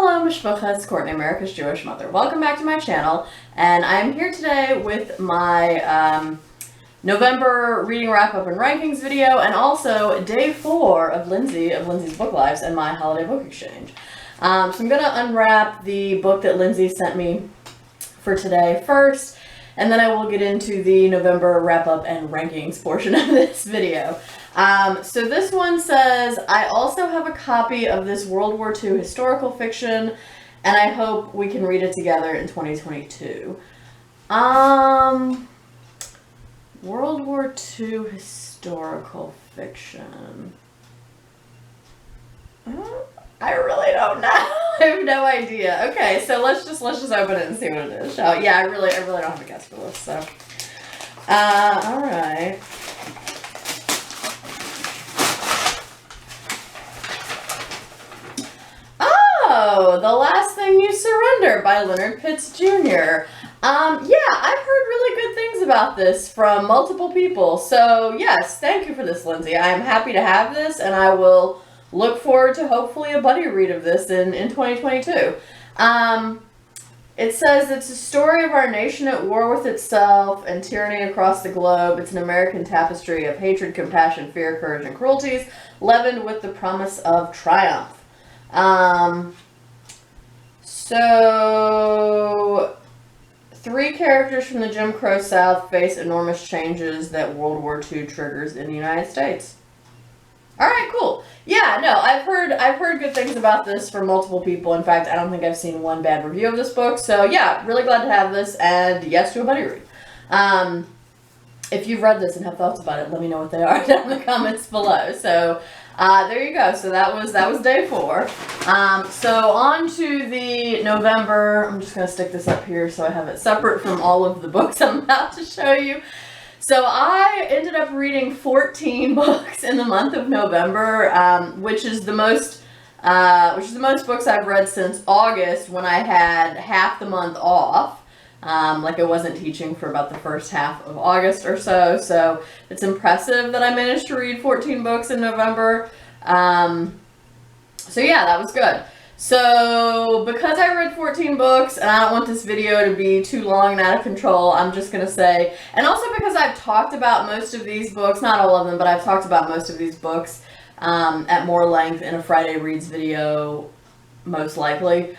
Hello, Mishpacha, it's Courtney, America's Jewish mother. Welcome back to my channel, and I'm here today with my November reading wrap-up and rankings video, and also day 4 of Lindsay's book lives and my holiday book exchange. So I'm going to unwrap the book that Lindsay sent me for today first, and then I will get into the November wrap-up and rankings portion of this video. So this one says, I also have a copy of this World War II historical fiction, and I hope we can read it together in 2022. World War II historical fiction. I really don't know. I have no idea. Okay, so let's just open it and see what it is. Yeah, I really don't have a guess for this. So, all right. Oh, The Last Thing You Surrender by Leonard Pitts Jr. Yeah, I've heard really good things about this from multiple people. So yes, thank you for this, Lindsay. I am happy to have this, and I will look forward to hopefully a buddy read of this in 2022. It says it's a story of our nation at war with itself and tyranny across the globe. It's an American tapestry of hatred, compassion, fear, courage, and cruelties, leavened with the promise of triumph. So 3 characters from the Jim Crow South face enormous changes that World War II triggers in the United States. All right, cool. Yeah, no, I've heard good things about this from multiple people. In fact, I don't think I've seen one bad review of this book. So yeah, really glad to have this, and yes to a buddy read. If you've read this and have thoughts about it, let me know what they are down in the comments below. So there you go. So that was day 4. So on to the November. I'm just going to stick this up here so I have it separate from all of the books I'm about to show you. So I ended up reading 14 books in the month of November, which is the most books I've read since August, when I had half the month off. Like I wasn't teaching for about the first half of August or so. So it's impressive that I managed to read 14 books in November. So yeah, that was good. So because I read 14 books, and I don't want this video to be too long and out of control, I'm just going to say, and also because I've talked about most of these books, not all of them, but I've talked about most of these books at more length in a Friday Reads video, most likely.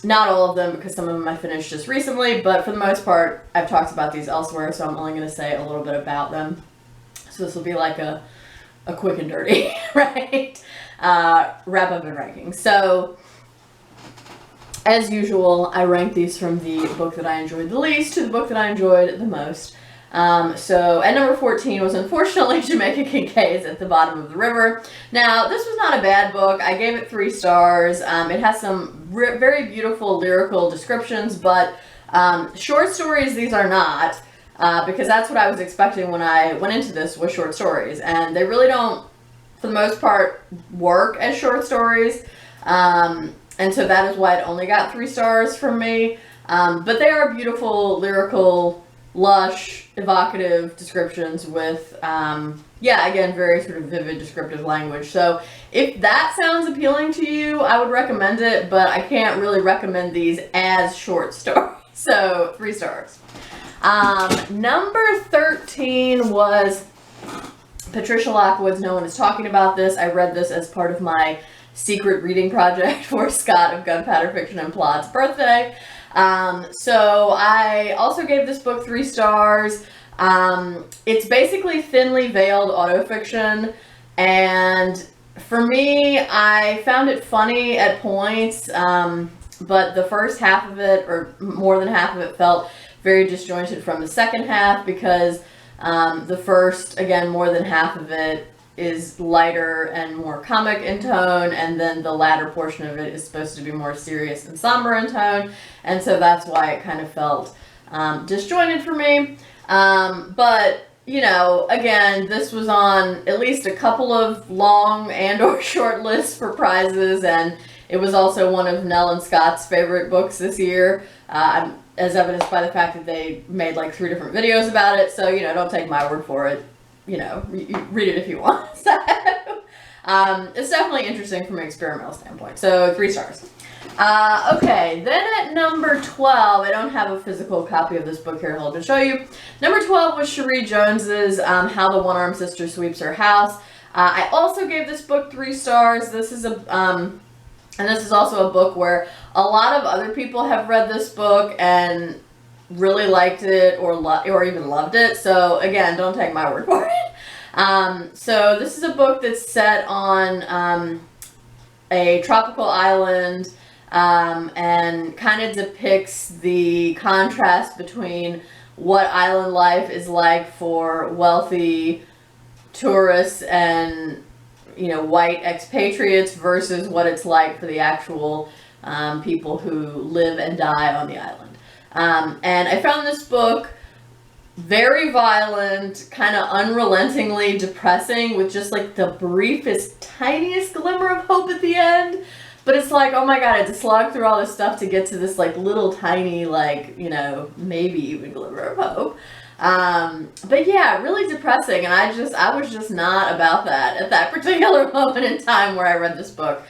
Not all of them, because some of them I finished just recently, but for the most part, I've talked about these elsewhere, so I'm only going to say a little bit about them. So this will be like a quick and dirty, right? Wrap up and ranking. So, as usual, I rank these from the book that I enjoyed the least to the book that I enjoyed the most. So at number 14 was unfortunately Jamaica Kincaid's At the Bottom of the River. Now, this was not a bad book. I gave it 3 stars. It has some very beautiful lyrical descriptions, but short stories these are not, because that's what I was expecting when I went into this, with short stories, and they really don't, for the most part, work as short stories, and so that is why it only got 3 stars from me, but they are beautiful, lyrical, lush, evocative descriptions with, yeah, again, very sort of vivid descriptive language. So if that sounds appealing to you, I would recommend it, but I can't really recommend these as short stories. So 3 stars. Number 13 was Patricia Lockwood's No One Is Talking About This. I read this as part of my secret reading project for Scott of Gunpowder Fiction and Plot's birthday. So I also gave this book 3 stars. It's basically thinly veiled autofiction, and for me, I found it funny at points, but the first half of it, or more than half of it, felt very disjointed from the second half, because the first, again, more than half of it is lighter and more comic in tone, and then the latter portion of it is supposed to be more serious and somber in tone, and so that's why it kind of felt disjointed for me. But, you know, again, this was on at least a couple of long and or short lists for prizes, and it was also one of Nell and Scott's favorite books this year, as evidenced by the fact that they made like 3 different videos about it. So, you know, don't take my word for it. You know, you read it if you want. So, It's definitely interesting from an experimental standpoint. So 3 stars. Okay, then at number 12, I don't have a physical copy of this book here to show you. Number 12 was Cherie Jones's How the One-Armed Sister Sweeps Her House. I also gave this book 3 stars. This is and this is also a book where a lot of other people have read this book and really liked it or even loved it. So again, don't take my word for it. So this is a book that's set on a tropical island and kind of depicts the contrast between what island life is like for wealthy tourists and, you know, white expatriates versus what it's like for the actual people who live and die on the island. And I found this book very violent, kind of unrelentingly depressing, with just like the briefest, tiniest glimmer of hope at the end. But it's like, oh my god, I had to slog through all this stuff to get to this like little tiny, like, you know, maybe even glimmer of hope. But yeah, really depressing, and I was just not about that at that particular moment in time where I read this book,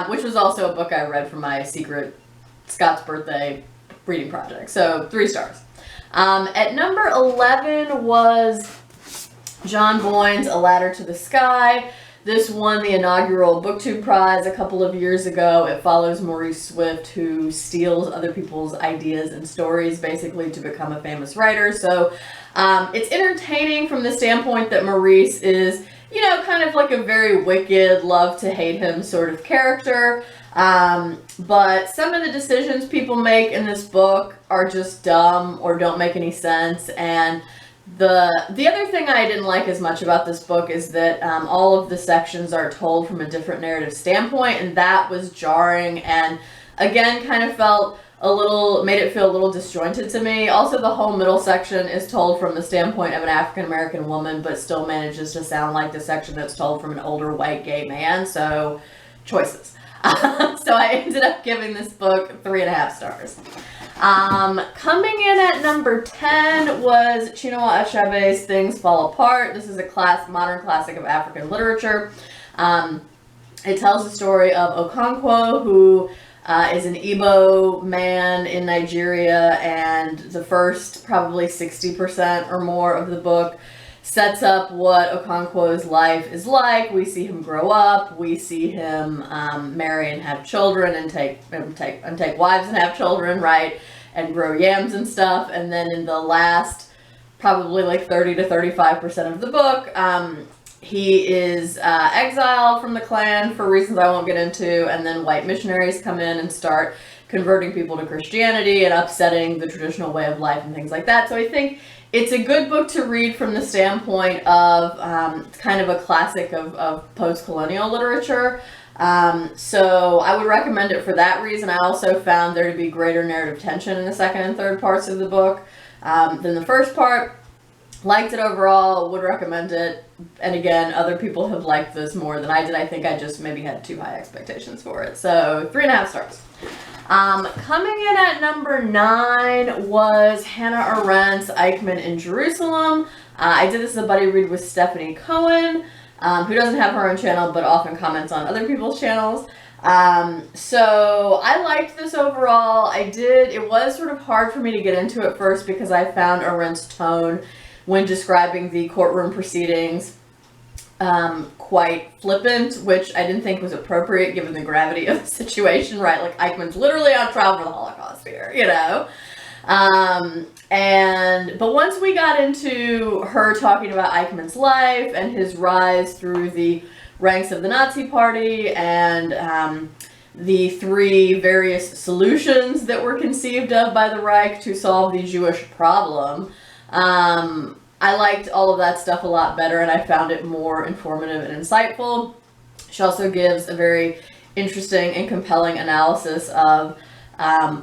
which was also a book I read for my secret Scott's birthday reading project. So 3 stars. At number 11 was John Boyne's A Ladder to the Sky. This won the inaugural BookTube prize a couple of years ago. It follows Maurice Swift, who steals other people's ideas and stories basically to become a famous writer. So it's entertaining from the standpoint that Maurice is, you know, kind of like a very wicked, love to hate him sort of character. But some of the decisions people make in this book are just dumb or don't make any sense. And the other thing I didn't like as much about this book is that all of the sections are told from a different narrative standpoint, and that was jarring and again kind of made it feel a little disjointed to me. Also, the whole middle section is told from the standpoint of an African American woman, but still manages to sound like the section that's told from an older white gay man. So choices. So I ended up giving this book 3.5 stars. Coming in at number 10 was Chinua Achebe's Things Fall Apart. This is a modern classic of African literature. It tells the story of Okonkwo, who is an Igbo man in Nigeria, and the first probably 60% or more of the book sets up what Okonkwo's life is like. We see him grow up. We see him marry and have children, and take wives and have children, right? And grow yams and stuff. And then in the last, probably like 30 to 35% of the book, he is exiled from the clan for reasons I won't get into. And then white missionaries come in and start converting people to Christianity and upsetting the traditional way of life and things like that. So I think it's a good book to read from the standpoint of kind of a classic of post-colonial literature. So I would recommend it for that reason. I also found there to be greater narrative tension in the second and third parts of the book than the first part. Liked it overall, would recommend it. And again, other people have liked this more than I did. I think I just maybe had too high expectations for it. So 3.5 stars. Coming in at number 9 was Hannah Arendt's Eichmann in Jerusalem. I did this as a buddy read with Stephanie Cohen, who doesn't have her own channel but often comments on other people's channels. So I liked this overall. It was sort of hard for me to get into at first because I found Arendt's tone when describing the courtroom proceedings quite flippant, which I didn't think was appropriate given the gravity of the situation, right? Like, Eichmann's literally on trial for the Holocaust here, you know? But once we got into her talking about Eichmann's life and his rise through the ranks of the Nazi Party and the 3 various solutions that were conceived of by the Reich to solve the Jewish problem, I liked all of that stuff a lot better, and I found it more informative and insightful. She also gives a very interesting and compelling analysis of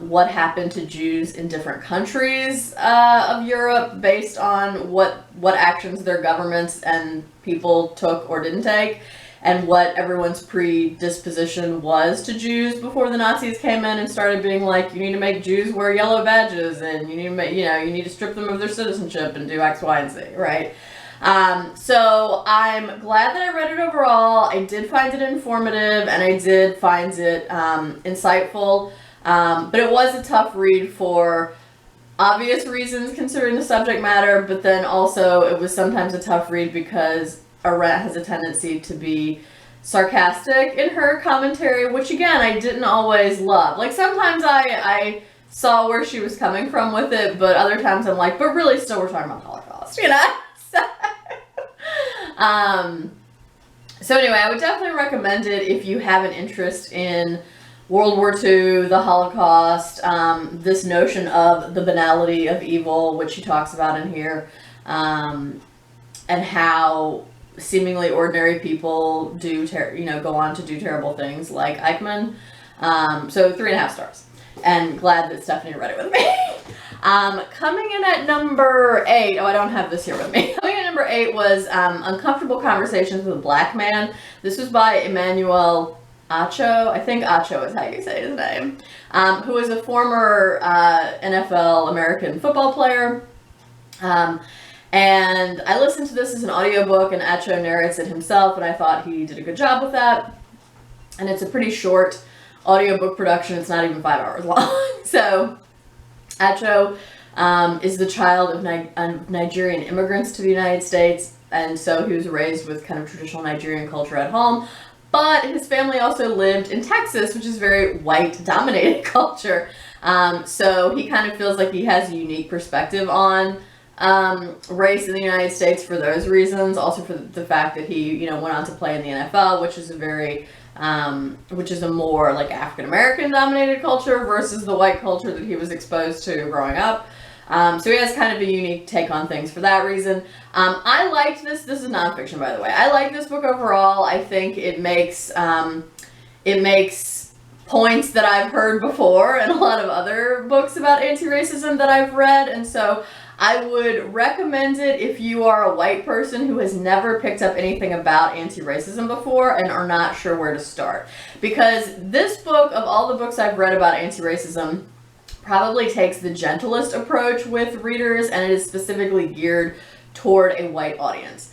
what happened to Jews in different countries of Europe based on what actions their governments and people took or didn't take, and what everyone's predisposition was to Jews before the Nazis came in and started being like, you need to make Jews wear yellow badges, and you need to make, you need to strip them of their citizenship and do X, Y, and Z, right? So I'm glad that I read it overall. I did find it informative and I did find it insightful. But it was a tough read for obvious reasons considering the subject matter, but then also it was sometimes a tough read because Arette has a tendency to be sarcastic in her commentary, which again, I didn't always love. Like sometimes I saw where she was coming from with it, but other times I'm like, but really still we're talking about the Holocaust, you know? So anyway, I would definitely recommend it if you have an interest in World War II, the Holocaust, this notion of the banality of evil, which he talks about in here, and how seemingly ordinary people do, go on to do terrible things like Eichmann. So 3.5 stars. And glad that Stephanie read it with me. Coming in at number 8, I don't have this here with me. Coming in at number 8 was Uncomfortable Conversations with a Black Man. This was by Emmanuel Acho. I think Acho is how you say his name. Who is a former NFL American football player. And I listened to this as an audiobook, and Acho narrates it himself, and I thought he did a good job with that. And it's a pretty short audiobook production. It's not even 5 hours long. So Acho is the child of Nigerian immigrants to the United States, and so he was raised with kind of traditional Nigerian culture at home. But his family also lived in Texas, which is very white-dominated culture. So he kind of feels like he has a unique perspective on race in the United States for those reasons. Also for the fact that he, went on to play in the NFL, which is a more like African American dominated culture versus the white culture that he was exposed to growing up. So he has kind of a unique take on things for that reason. I liked this. This is nonfiction, by the way. I like this book overall. I think it makes points that I've heard before in a lot of other books about anti-racism that I've read, and so I would recommend it if you are a white person who has never picked up anything about anti-racism before and are not sure where to start. Because this book, of all the books I've read about anti-racism, probably takes the gentlest approach with readers, and it is specifically geared toward a white audience.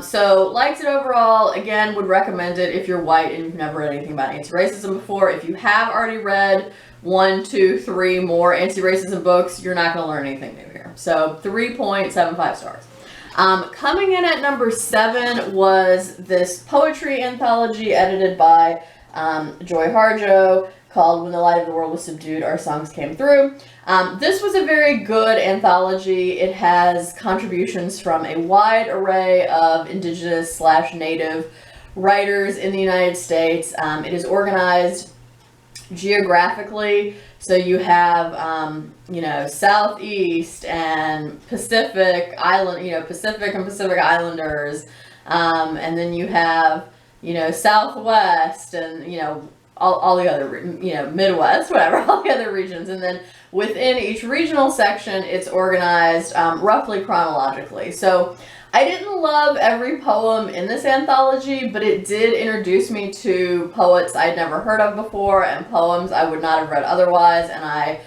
So liked it overall. Again, would recommend it if you're white and you've never read anything about anti-racism before. If you have already read 1, 2, 3 more anti-racism books, you're not going to learn anything new here. So 3.75 stars. Coming in at number 7 was this poetry anthology edited by Joy Harjo called When the Light of the World Was Subdued, Our Songs Came Through. This was a very good anthology. It has contributions from a wide array of indigenous/native writers in the United States. It is organized geographically, so you have Southeast and Pacific Island, Pacific and Pacific Islanders, and then you have Southwest and all the other Midwest, whatever, all the other regions, and then within each regional section it's organized roughly chronologically. So I didn't love every poem in this anthology, but it did introduce me to poets I'd never heard of before and poems I would not have read otherwise, and I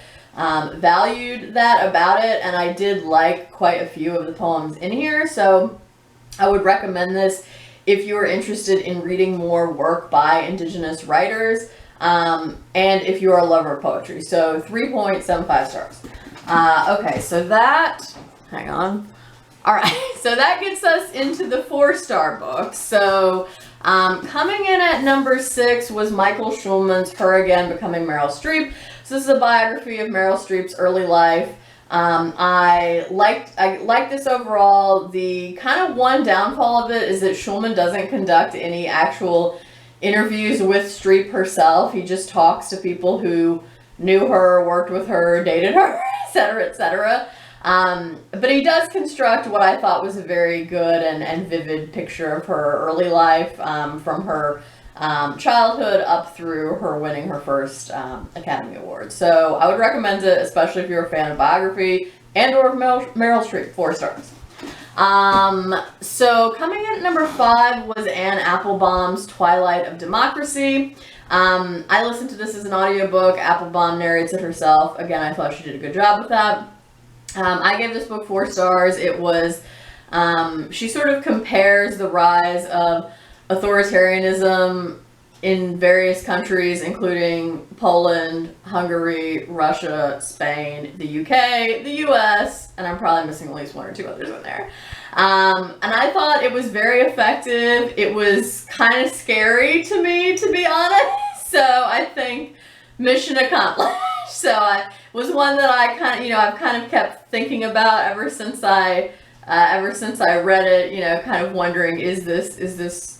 valued that about it, and I did like quite a few of the poems in here, so I would recommend this if you are interested in reading more work by indigenous writers, and if you are a lover of poetry. So 3.75 stars. Okay, so hang on. All right, so that gets us into the 4-star books. So coming in at number 6 was Michael Schulman's Her Again, Becoming Meryl Streep. So this is a biography of Meryl Streep's early life. I liked this overall. The kind of one downfall of it is that Schulman doesn't conduct any actual interviews with Streep herself. He just talks to people who knew her, worked with her, dated her, etc., etc. But he does construct what I thought was a very good and vivid picture of her early life, from her childhood up through her winning her first Academy Award. So I would recommend it, especially if you're a fan of biography and or Meryl Streep. 4 stars. So coming in at number 5 was Anne Applebaum's Twilight of Democracy. I listened to this as an audiobook. Applebaum narrates it herself. Again, I thought she did a good job with that. I gave this book 4 stars. It was She sort of compares the rise of authoritarianism in various countries, including Poland, Hungary, Russia, Spain, the UK, the US, and I'm probably missing at least one or two others in there. And I thought it was very effective. It was kind of scary to me, to be honest. So I think mission accomplished. So it was one that I I've kind of kept thinking about ever since I read it. Kind of wondering, is this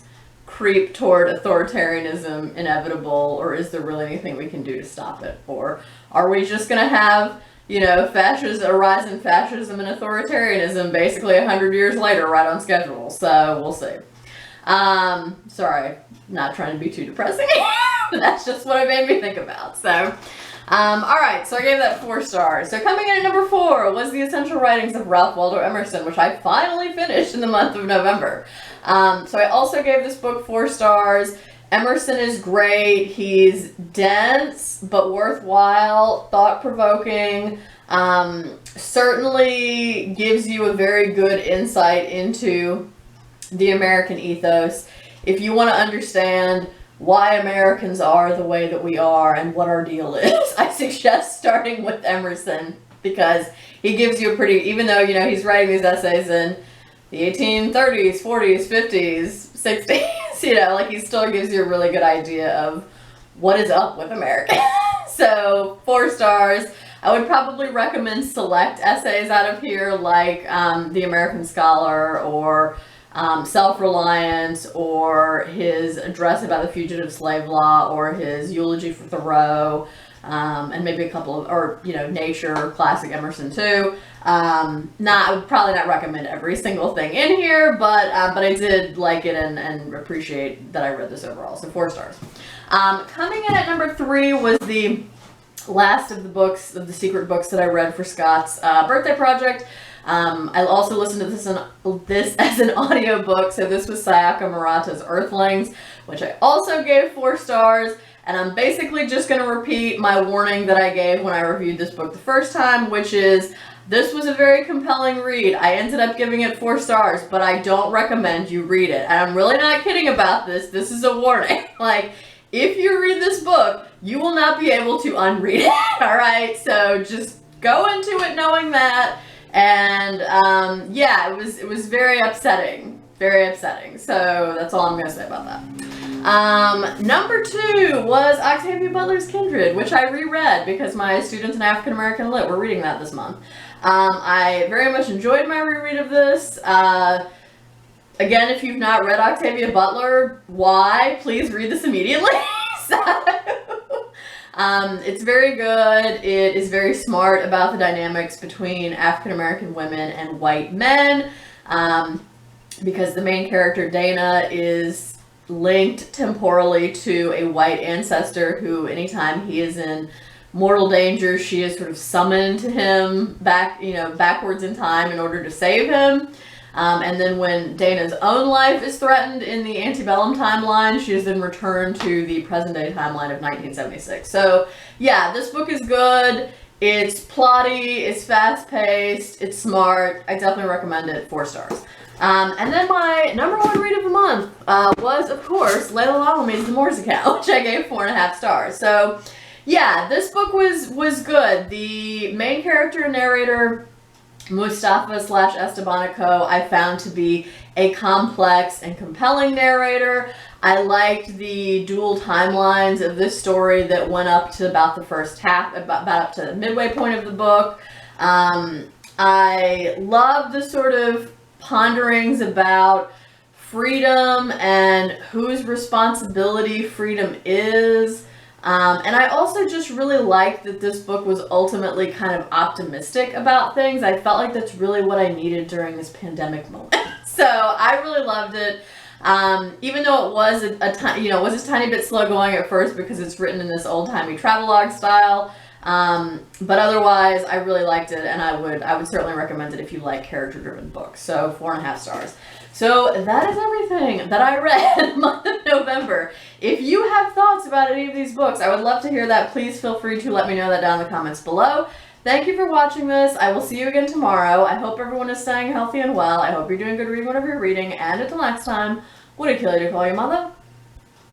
creep toward authoritarianism inevitable, or is there really anything we can do to stop it? Or are we just going to have, a rise in fascism and authoritarianism basically 100 years later, right on schedule? So we'll see. Sorry, not trying to be too depressing, but that's just what it made me think about. So, alright, so I gave that 4 stars. So coming in at number 4 was The Essential Writings of Ralph Waldo Emerson, which I finally finished in the month of November. So I also gave this book 4 stars. Emerson is great. He's dense, but worthwhile, thought-provoking, certainly gives you a very good insight into the American ethos. If you want to understand why Americans are the way that we are and what our deal is, I suggest starting with Emerson, because he gives you a pretty, even though, he's writing these essays in the 1830s, 40s, 50s, 60s, he still gives you a really good idea of what is up with America. So 4 stars. I would probably recommend select essays out of here, like The American Scholar, or Self-Reliance, or his address about the fugitive slave law, or his eulogy for Thoreau, and maybe a couple of, or Nature, classic Emerson too. I would probably not recommend every single thing in here, but I did like it and appreciate that I read this overall. So 4 stars. Coming in at number 3 was the last of the books, of the secret books that I read for Scott's birthday project. I also listened to this as an audiobook. So this was Sayaka Murata's Earthlings, which I also gave 4 stars. And I'm basically just going to repeat my warning that I gave when I reviewed this book the first time, which is, this was a very compelling read. I ended up giving it 4 stars, but I don't recommend you read it. And I'm really not kidding about this. This is a warning. If you read this book, you will not be able to unread it. Alright? So just go into it knowing that. And it was very upsetting. Very upsetting. So that's all I'm going to say about that. Number 2 was Octavia Butler's Kindred, which I reread because my students in African American Lit were reading that this month. I very much enjoyed my reread of this. Again, if you've not read Octavia Butler, why? Please read this immediately. It's very good. It is very smart about the dynamics between African American women and white men, because the main character, Dana, is linked temporally to a white ancestor who, anytime he is in mortal danger, she is sort of summoned to him backwards in time in order to save him. And then when Dana's own life is threatened in the antebellum timeline, she is then returned to the present day timeline of 1976. So yeah, this book is good. It's plotty, it's fast paced, it's smart. I definitely recommend it. 4 stars. And then my number 1 read of the month was, of course, Layla Lalami's The Moors Account, which I gave 4.5 stars. So, yeah, this book was good. The main character and narrator, Mustafa / Estebanico, I found to be a complex and compelling narrator. I liked the dual timelines of this story that went up to about the first half, about up to the midway point of the book. I love the sort of ponderings about freedom and whose responsibility freedom is. And I also just really liked that this book was ultimately kind of optimistic about things. I felt like that's really what I needed during this pandemic moment. So I really loved it. Even though it was it was a tiny bit slow going at first because it's written in this old-timey travelogue style. But otherwise, I really liked it, and I would certainly recommend it if you like character-driven books. So 4.5 stars. So that is everything that I read in the month of November. If you have thoughts about any of these books, I would love to hear that. Please feel free to let me know that down in the comments below. Thank you for watching this. I will see you again tomorrow. I hope everyone is staying healthy and well. I hope you're doing good reading whatever you're reading. And until next time, would it kill you to call your mother?